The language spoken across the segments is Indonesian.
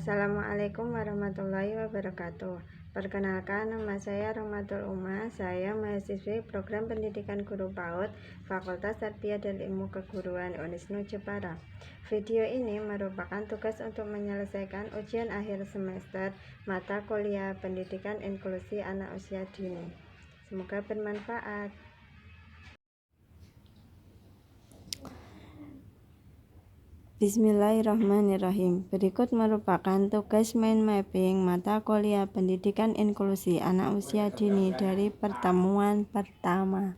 Assalamualaikum warahmatullahi wabarakatuh. Perkenalkan, nama saya Rohmatul Uma. Saya mahasiswi Program Pendidikan Guru PAUD Fakultas Tarbiyah dan Ilmu Keguruan Unisnu Jepara. Video ini merupakan tugas untuk menyelesaikan ujian akhir semester mata kuliah Pendidikan Inklusi Anak Usia Dini. Semoga bermanfaat. Bismillahirrahmanirrahim. Berikut merupakan tugas mind mapping mata kuliah Pendidikan Inklusi Anak Usia Dini dari pertemuan pertama.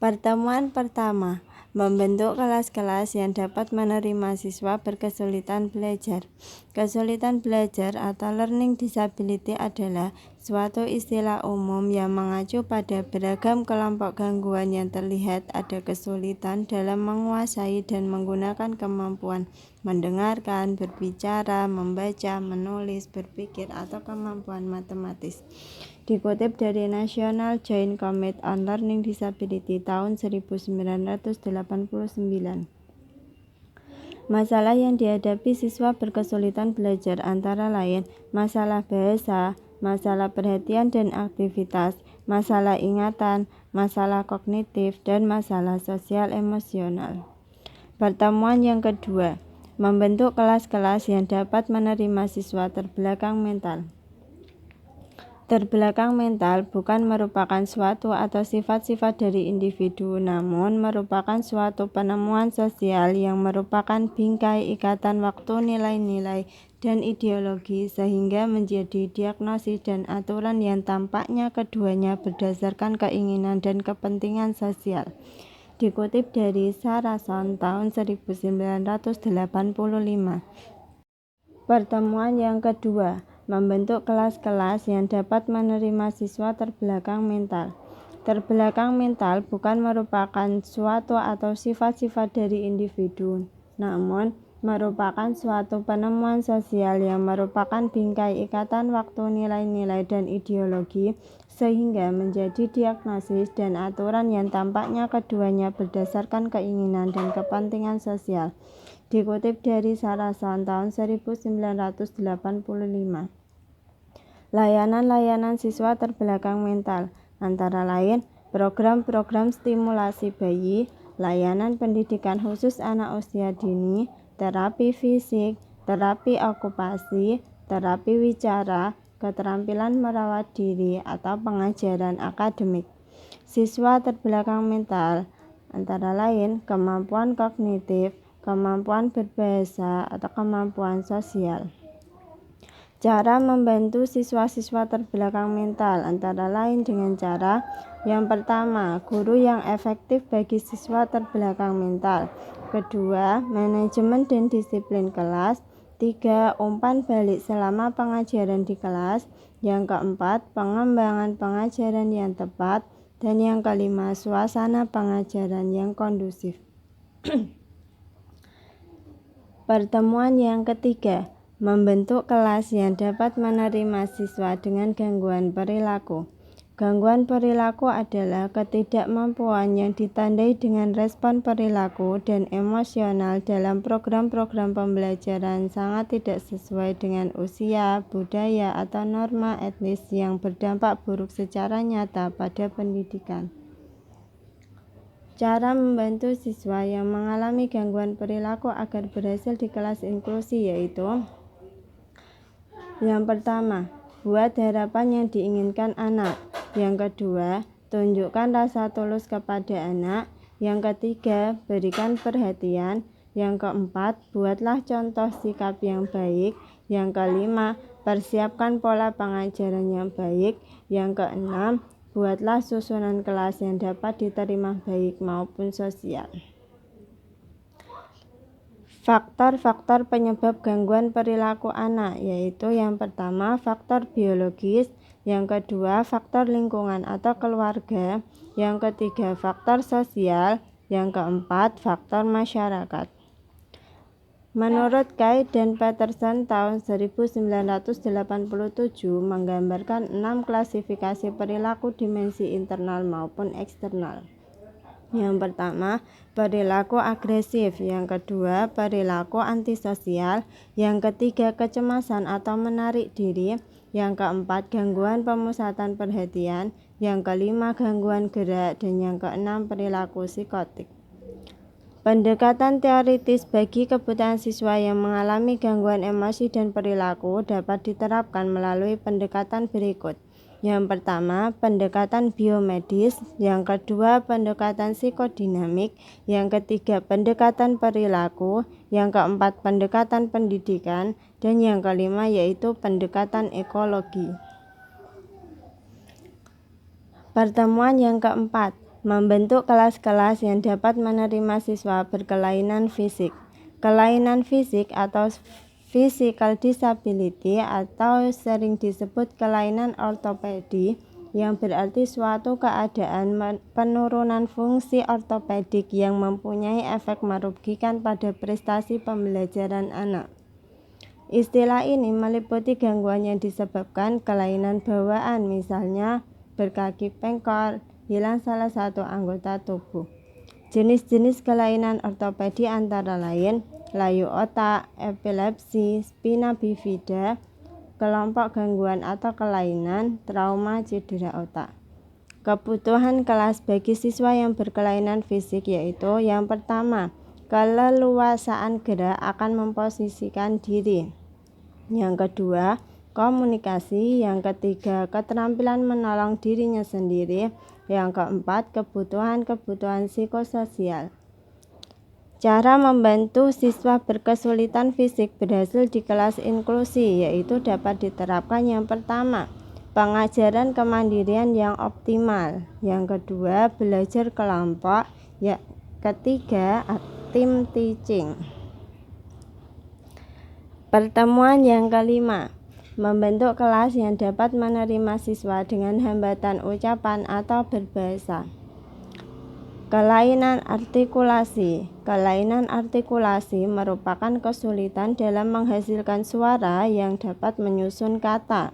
Pertemuan pertama, membentuk kelas-kelas yang dapat menerima siswa berkesulitan belajar. Kesulitan belajar atau learning disability adalah suatu istilah umum yang mengacu pada beragam kelompok gangguan yang terlihat ada kesulitan dalam menguasai dan menggunakan kemampuan mendengarkan, berbicara, membaca, menulis, berpikir, atau kemampuan matematis. Dikutip dari National Joint Committee on Learning Disability tahun 1989. Masalah yang dihadapi siswa berkesulitan belajar antara lain masalah bahasa, masalah perhatian dan aktivitas, masalah ingatan, masalah kognitif, dan masalah sosial emosional. Pertemuan yang kedua, membentuk kelas-kelas yang dapat menerima siswa terbelakang mental. Terbelakang mental bukan merupakan suatu atau sifat-sifat dari individu, namun merupakan suatu penemuan sosial yang merupakan bingkai ikatan waktu nilai-nilai dan ideologi sehingga menjadi diagnosis dan aturan yang tampaknya keduanya berdasarkan keinginan dan kepentingan sosial. Dikutip dari Sarason tahun 1985. Pertemuan yang kedua, membentuk kelas-kelas yang dapat menerima siswa terbelakang mental. Terbelakang mental bukan merupakan suatu atau sifat-sifat dari individu, namun merupakan suatu penemuan sosial yang merupakan bingkai ikatan waktu nilai-nilai dan ideologi sehingga menjadi diagnosis dan aturan yang tampaknya keduanya berdasarkan keinginan dan kepentingan sosial. Dikutip dari Sarason tahun 1985. Layanan-layanan siswa terbelakang mental, antara lain program-program stimulasi bayi, layanan pendidikan khusus anak usia dini, terapi fisik, terapi okupasi, terapi wicara, keterampilan merawat diri, atau pengajaran akademik. Siswa terbelakang mental, antara lain kemampuan kognitif, kemampuan berbahasa, atau kemampuan sosial. Cara membantu siswa-siswa terbelakang mental antara lain dengan cara yang pertama, guru yang efektif bagi siswa terbelakang mental. Kedua, manajemen dan disiplin kelas. 3, umpan balik selama pengajaran di kelas. Yang keempat, pengembangan pengajaran yang tepat. Dan yang kelima, suasana pengajaran yang kondusif. Pertemuan yang ketiga, membentuk kelas yang dapat menerima siswa dengan gangguan perilaku. Gangguan perilaku adalah ketidakmampuan yang ditandai dengan respon perilaku dan emosional dalam program-program pembelajaran sangat tidak sesuai dengan usia, budaya, atau norma etnis yang berdampak buruk secara nyata pada pendidikan. Cara membantu siswa yang mengalami gangguan perilaku agar berhasil di kelas inklusi yaitu: yang pertama, buat harapan yang diinginkan anak. Yang kedua, tunjukkan rasa tulus kepada anak. Yang ketiga, berikan perhatian. Yang keempat, buatlah contoh sikap yang baik. Yang kelima, persiapkan pola pengajaran yang baik. Yang keenam, buatlah susunan kelas yang dapat diterima baik maupun sosial. Faktor-faktor penyebab gangguan perilaku anak yaitu yang pertama faktor biologis, yang kedua faktor lingkungan atau keluarga, yang ketiga faktor sosial, yang keempat faktor masyarakat. Menurut Kay dan Peterson tahun 1987 menggambarkan 6 klasifikasi perilaku dimensi internal maupun eksternal. Yang pertama, perilaku agresif. Yang kedua, perilaku antisosial. Yang ketiga, kecemasan atau menarik diri. Yang keempat, gangguan pemusatan perhatian. Yang kelima, gangguan gerak. Dan yang keenam, perilaku psikotik. Pendekatan teoritis bagi kebutuhan siswa yang mengalami gangguan emosi dan perilaku dapat diterapkan melalui pendekatan berikut. Yang pertama, pendekatan biomedis. Yang kedua, pendekatan psikodinamik. Yang ketiga, pendekatan perilaku. Yang keempat, pendekatan pendidikan. Dan yang kelima yaitu pendekatan ekologi. Pertemuan yang keempat, membentuk kelas-kelas yang dapat menerima siswa berkelainan fisik. Kelainan fisik atau physical disability atau sering disebut kelainan ortopedi, yang berarti suatu keadaan penurunan fungsi ortopedik yang mempunyai efek merugikan pada prestasi pembelajaran anak. Istilah ini meliputi gangguan yang disebabkan kelainan bawaan, misalnya berkaki bengkok, hilang salah satu anggota tubuh. Jenis-jenis kelainan ortopedi antara lain layu otak, epilepsi, spina bifida, kelompok gangguan atau kelainan, trauma, cedera otak. Kebutuhan kelas bagi siswa yang berkelainan fisik yaitu yang pertama, keleluasaan gerak akan memposisikan diri. Yang kedua, komunikasi. Yang ketiga, keterampilan menolong dirinya sendiri. Yang keempat, kebutuhan psikososial. Cara membantu siswa berkesulitan fisik berhasil di kelas inklusi yaitu dapat diterapkan yang pertama, pengajaran kemandirian yang optimal. Yang kedua, belajar kelompok. Yang ketiga, team teaching. Pertemuan yang kelima, membentuk kelas yang dapat menerima siswa dengan hambatan ucapan atau berbahasa. Kelainan artikulasi. Kelainan artikulasi merupakan kesulitan dalam menghasilkan suara yang dapat menyusun kata.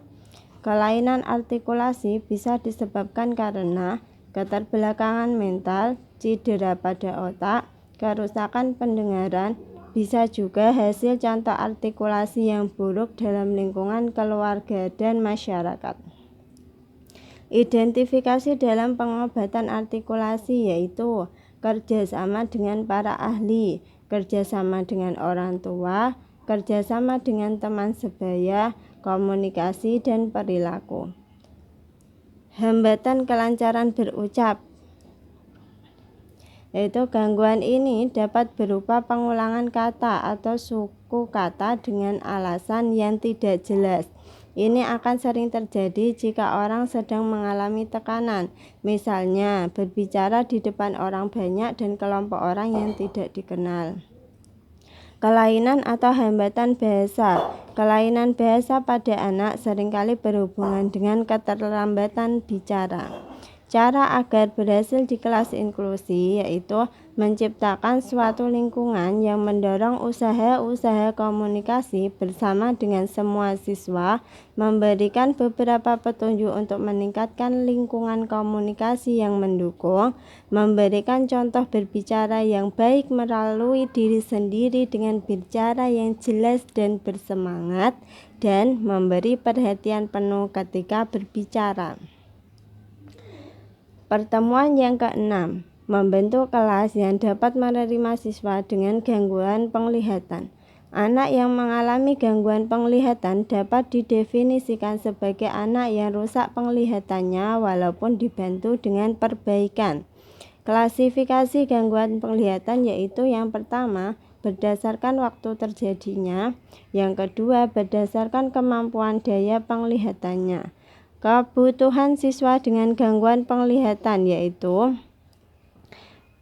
Kelainan artikulasi bisa disebabkan karena keterbelakangan mental, cedera pada otak, kerusakan pendengaran, bisa juga hasil contoh artikulasi yang buruk dalam lingkungan keluarga dan masyarakat. Identifikasi dalam pengobatan artikulasi yaitu kerjasama dengan para ahli, kerjasama dengan orang tua, kerjasama dengan teman sebaya, komunikasi dan perilaku. Hambatan kelancaran berucap, yaitu gangguan ini dapat berupa pengulangan kata atau suku kata dengan alasan yang tidak jelas. Ini akan sering terjadi jika orang sedang mengalami tekanan, misalnya berbicara di depan orang banyak dan kelompok orang yang tidak dikenal. Kelainan atau hambatan bahasa. Kelainan bahasa pada anak seringkali berhubungan dengan keterlambatan bicara. Cara agar berhasil di kelas inklusi yaitu menciptakan suatu lingkungan yang mendorong usaha-usaha komunikasi bersama dengan semua siswa, memberikan beberapa petunjuk untuk meningkatkan lingkungan komunikasi yang mendukung, memberikan contoh berbicara yang baik melalui diri sendiri dengan bicara yang jelas dan bersemangat, dan memberi perhatian penuh ketika berbicara. Pertemuan yang keenam, membentuk kelas yang dapat menerima siswa dengan gangguan penglihatan. Anak yang mengalami gangguan penglihatan dapat didefinisikan sebagai anak yang rusak penglihatannya walaupun dibantu dengan perbaikan. Klasifikasi gangguan penglihatan yaitu yang pertama, berdasarkan waktu terjadinya. Yang kedua, berdasarkan kemampuan daya penglihatannya. Kebutuhan siswa dengan gangguan penglihatan yaitu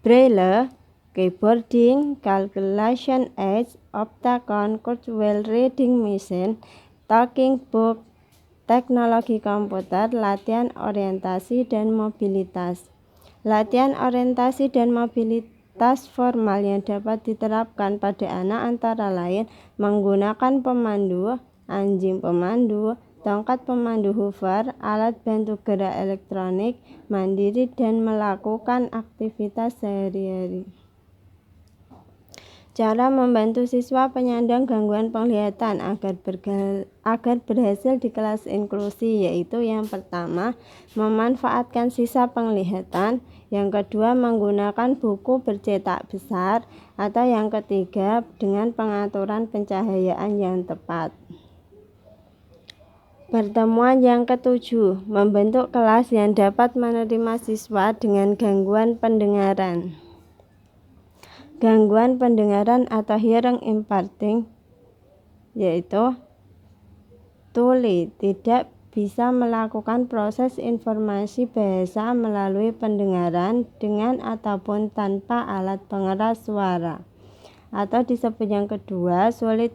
Braille, keyboarding, calculation aids, optacon, Kurzweil reading machine, talking book, teknologi komputer, latihan orientasi dan mobilitas. Latihan orientasi dan mobilitas formal yang dapat diterapkan pada anak antara lain menggunakan pemandu, anjing pemandu, tongkat pemandu hover, alat bantu gerak elektronik, mandiri dan melakukan aktivitas sehari-hari. Cara membantu siswa penyandang gangguan penglihatan agar berhasil di kelas inklusi, yaitu yang pertama, memanfaatkan sisa penglihatan, yang kedua, menggunakan buku bercetak besar, atau yang ketiga, dengan pengaturan pencahayaan yang tepat. Pertemuan yang ketujuh, membentuk kelas yang dapat menerima siswa dengan gangguan pendengaran. Gangguan pendengaran atau hearing impairing, yaitu tuli, tidak bisa melakukan proses informasi bahasa melalui pendengaran dengan ataupun tanpa alat pengeras suara. Atau disebut yang kedua, sulit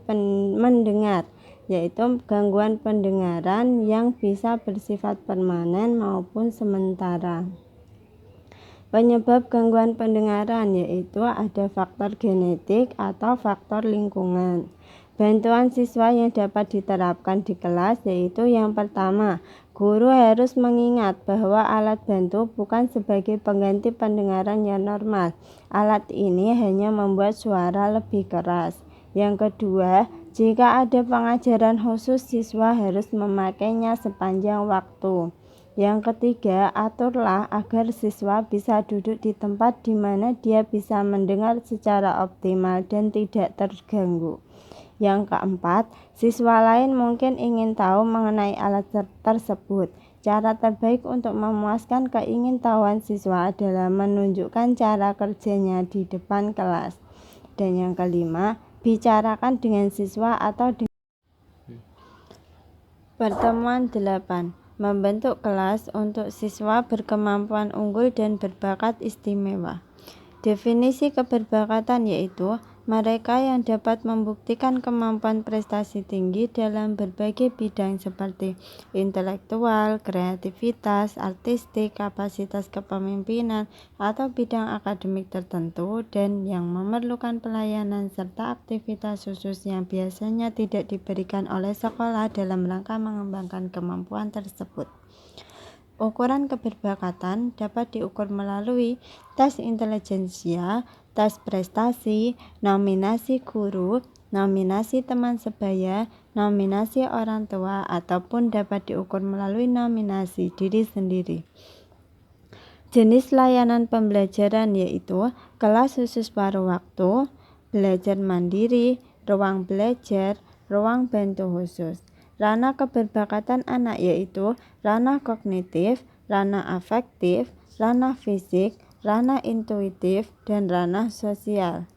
mendengar, yaitu gangguan pendengaran yang bisa bersifat permanen maupun sementara. Penyebab gangguan pendengaran yaitu ada faktor genetik atau faktor lingkungan. Bantuan siswa yang dapat diterapkan di kelas yaitu yang pertama, guru harus mengingat bahwa alat bantu bukan sebagai pengganti pendengaran yang normal. Alat ini hanya membuat suara lebih keras. Yang kedua, jika ada pengajaran khusus, siswa harus memakainya sepanjang waktu. Yang ketiga, aturlah agar siswa bisa duduk di tempat di mana dia bisa mendengar secara optimal dan tidak terganggu. Yang keempat, siswa lain mungkin ingin tahu mengenai alat tersebut. Cara terbaik untuk memuaskan keingintahuan siswa adalah menunjukkan cara kerjanya di depan kelas. Dan yang kelima, bicarakan dengan siswa atau dengan Pertemuan 8. Membentuk kelas untuk siswa berkemampuan unggul dan berbakat istimewa. Definisi keberbakatan yaitu mereka yang dapat membuktikan kemampuan prestasi tinggi dalam berbagai bidang seperti intelektual, kreativitas, artistik, kapasitas kepemimpinan, atau bidang akademik tertentu dan yang memerlukan pelayanan serta aktivitas khusus yang biasanya tidak diberikan oleh sekolah dalam rangka mengembangkan kemampuan tersebut. Ukuran keberbakatan dapat diukur melalui tes intelijensia, tes prestasi, nominasi guru, nominasi teman sebaya, nominasi orang tua, ataupun dapat diukur melalui nominasi diri sendiri. Jenis layanan pembelajaran yaitu kelas khusus paruh waktu, belajar mandiri, ruang belajar, ruang bantu khusus. Ranah keberbakatan anak yaitu ranah kognitif, ranah afektif, ranah fisik, ranah intuitif, dan ranah sosial.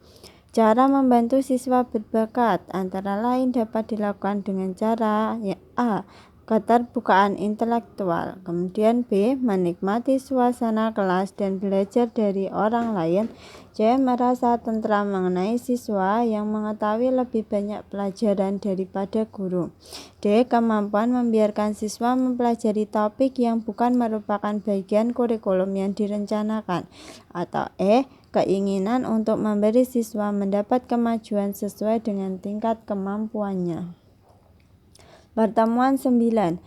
Cara membantu siswa berbakat antara lain dapat dilakukan dengan cara A. Keterbukaan intelektual, kemudian B. Menikmati suasana kelas dan belajar dari orang lain, C. Merasa tentram mengenai siswa yang mengetahui lebih banyak pelajaran daripada guru, D. Kemampuan membiarkan siswa mempelajari topik yang bukan merupakan bagian kurikulum yang direncanakan, atau E. Keinginan untuk memberi siswa mendapat kemajuan sesuai dengan tingkat kemampuannya. Pertemuan 9.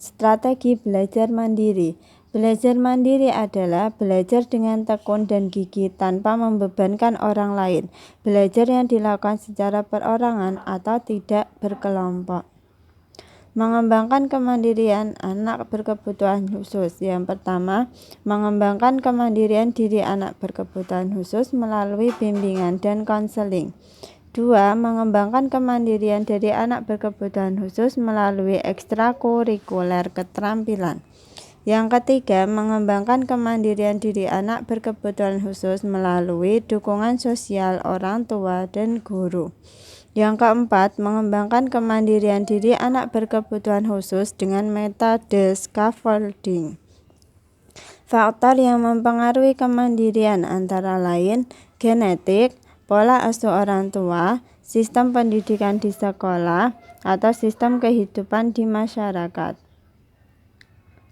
Strategi belajar mandiri. Belajar mandiri adalah belajar dengan tekun dan gigih tanpa membebankan orang lain. Belajar yang dilakukan secara perorangan atau tidak berkelompok. Mengembangkan kemandirian anak berkebutuhan khusus. Yang pertama, mengembangkan kemandirian diri anak berkebutuhan khusus melalui bimbingan dan konseling. 2. Mengembangkan kemandirian dari anak berkebutuhan khusus melalui ekstrakurikuler keterampilan. Yang ketiga, mengembangkan kemandirian diri anak berkebutuhan khusus melalui dukungan sosial orang tua dan guru. Yang keempat, mengembangkan kemandirian diri anak berkebutuhan khusus dengan metode scaffolding. Faktor yang mempengaruhi kemandirian antara lain genetik, pola asuh orang tua, sistem pendidikan di sekolah, atau sistem kehidupan di masyarakat.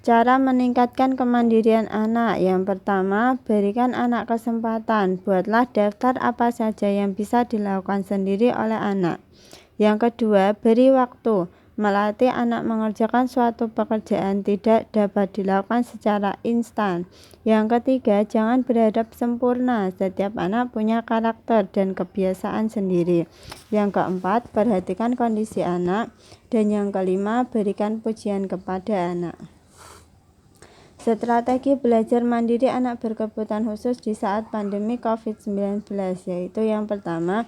Cara meningkatkan kemandirian anak. Yang pertama, berikan anak kesempatan. Buatlah daftar apa saja yang bisa dilakukan sendiri oleh anak. Yang kedua, beri waktu. Melatih anak mengerjakan suatu pekerjaan tidak dapat dilakukan secara instan. Yang ketiga, jangan berharap sempurna. Setiap anak punya karakter dan kebiasaan sendiri. Yang keempat, perhatikan kondisi anak. Dan yang kelima, berikan pujian kepada anak. Strategi belajar mandiri anak berkebutuhan khusus di saat pandemi COVID-19, yaitu yang pertama,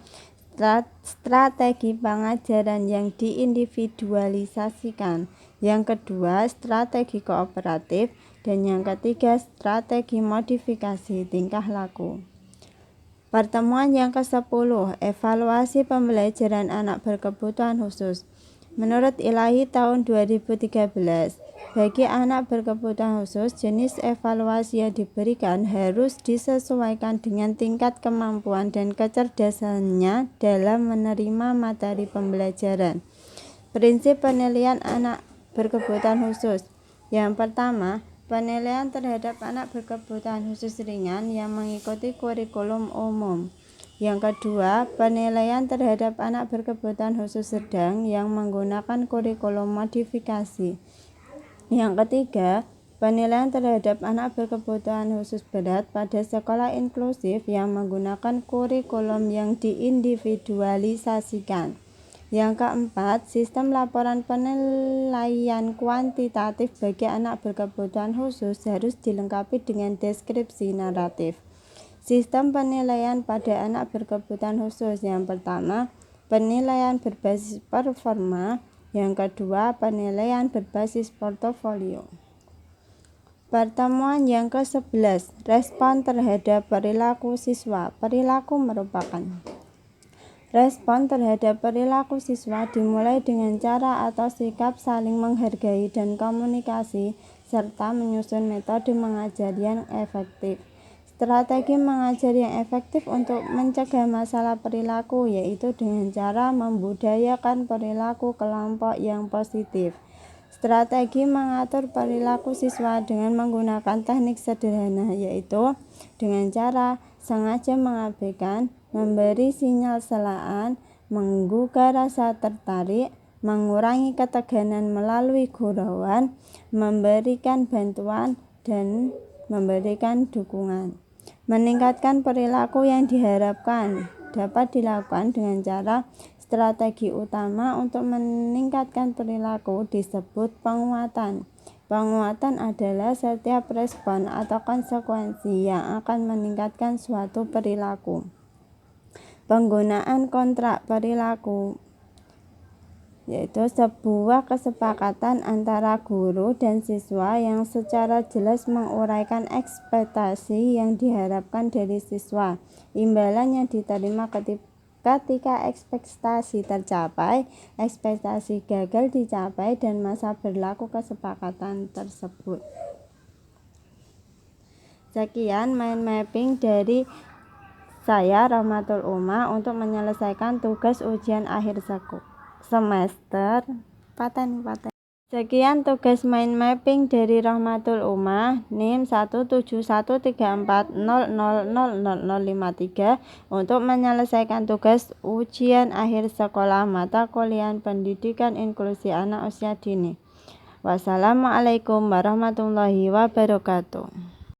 strategi pengajaran yang diindividualisasikan. Yang kedua, strategi kooperatif. Dan yang ketiga, strategi modifikasi tingkah laku. Pertemuan yang ke-10, evaluasi pembelajaran anak berkebutuhan khusus. Menurut Ilahi tahun 2013, bagi anak berkebutuhan khusus, jenis evaluasi yang diberikan harus disesuaikan dengan tingkat kemampuan dan kecerdasannya dalam menerima materi pembelajaran. Prinsip penilaian anak berkebutuhan khusus. Yang pertama, penilaian terhadap anak berkebutuhan khusus ringan yang mengikuti kurikulum umum. Yang kedua, penilaian terhadap anak berkebutuhan khusus sedang yang menggunakan kurikulum modifikasi. Yang ketiga, penilaian terhadap anak berkebutuhan khusus berat pada sekolah inklusif yang menggunakan kurikulum yang diindividualisasikan. Yang keempat, sistem laporan penilaian kuantitatif bagi anak berkebutuhan khusus harus dilengkapi dengan deskripsi naratif. Sistem penilaian pada anak berkebutuhan khusus. Yang pertama, penilaian berbasis performa. Yang kedua, penilaian berbasis portofolio. Pertemuan yang ke-11, respon terhadap perilaku siswa. Perilaku merupakan respon terhadap perilaku siswa dimulai dengan cara atau sikap saling menghargai dan komunikasi, serta menyusun metode mengajar yang efektif. Strategi mengajar yang efektif untuk mencegah masalah perilaku yaitu dengan cara membudayakan perilaku kelompok yang positif. Strategi mengatur perilaku siswa dengan menggunakan teknik sederhana yaitu dengan cara sengaja mengabaikan, memberi sinyal celaan, menggugah rasa tertarik, mengurangi ketegangan melalui gurauan, memberikan bantuan, dan memberikan dukungan. Meningkatkan perilaku yang diharapkan dapat dilakukan dengan cara strategi utama untuk meningkatkan perilaku disebut penguatan. Penguatan adalah setiap respon atau konsekuensi yang akan meningkatkan suatu perilaku. Penggunaan kontrak perilaku yaitu sebuah kesepakatan antara guru dan siswa yang secara jelas menguraikan ekspektasi yang diharapkan dari siswa, imbalan yang diterima ketika ekspektasi tercapai, ekspektasi gagal dicapai, dan masa berlaku kesepakatan tersebut. Sekian mind mapping dari saya, Rahmatul Umah, untuk menyelesaikan tugas ujian akhir semester. Sekian tugas mind mapping dari Rahmatul Umah, NIM 17134000053 untuk menyelesaikan tugas ujian akhir sekolah mata kuliah pendidikan inklusi anak usia dini. Wassalamualaikum warahmatullahi wabarakatuh.